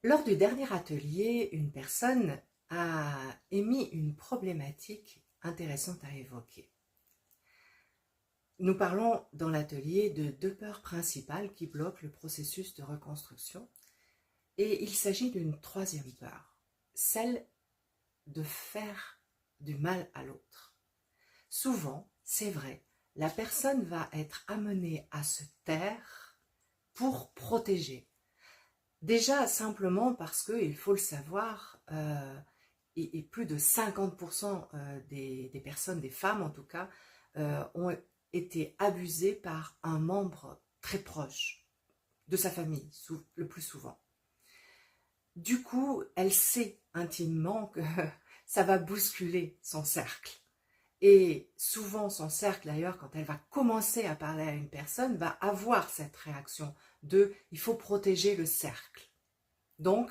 Lors du dernier atelier, une personne a émis une problématique intéressante à évoquer. Nous parlons dans l'atelier de deux peurs principales qui bloquent le processus de reconstruction et il s'agit d'une troisième peur, celle de faire du mal à l'autre. Souvent, c'est vrai, la personne va être amenée à se taire pour protéger. Déjà, simplement parce que, il faut le savoir, et plus de 50% des personnes, des femmes en tout cas, ont été abusées par un membre très proche de sa famille, le plus souvent. Du coup, elle sait intimement que ça va bousculer son cercle. Et souvent, son cercle, d'ailleurs, quand elle va commencer à parler à une personne, va avoir cette réaction de « il faut protéger le cercle ». Donc,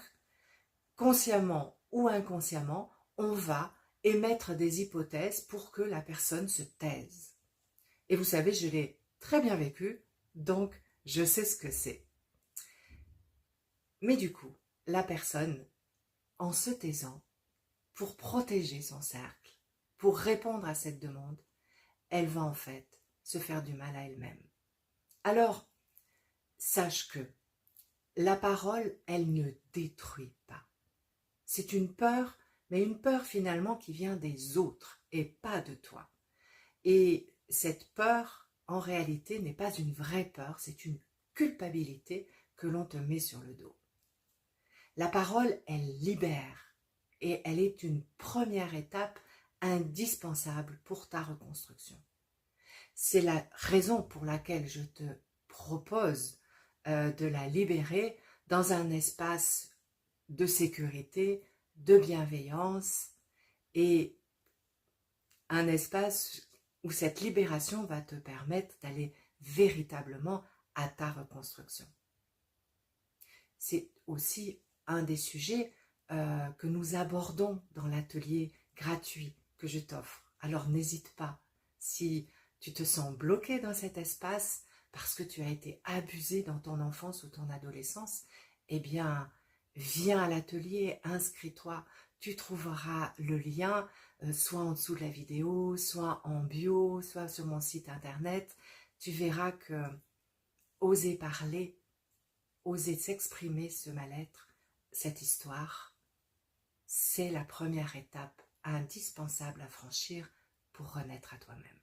consciemment ou inconsciemment, on va émettre des hypothèses pour que la personne se taise. Et vous savez, je l'ai très bien vécu, donc je sais ce que c'est. Mais du coup, la personne, en se taisant, pour protéger son cercle, pour répondre à cette demande, elle va en fait se faire du mal à elle-même. Alors, sache que la parole, elle ne détruit pas. C'est une peur, mais une peur finalement qui vient des autres et pas de toi. Et cette peur, en réalité, n'est pas une vraie peur, c'est une culpabilité que l'on te met sur le dos. La parole, elle libère et elle est une première étape indispensable pour ta reconstruction. C'est la raison pour laquelle je te propose de la libérer dans un espace de sécurité, de bienveillance et un espace où cette libération va te permettre d'aller véritablement à ta reconstruction. C'est aussi un des sujets que nous abordons dans l'atelier gratuit que je t'offre. Alors n'hésite pas, si tu te sens bloqué dans cet espace parce que tu as été abusé dans ton enfance ou ton adolescence, eh bien, viens à l'atelier, inscris-toi. Tu trouveras le lien soit en dessous de la vidéo, soit en bio, soit sur mon site internet. Tu verras que oser parler, oser s'exprimer ce mal-être, cette histoire, c'est la première étape indispensable à franchir pour renaître à toi-même.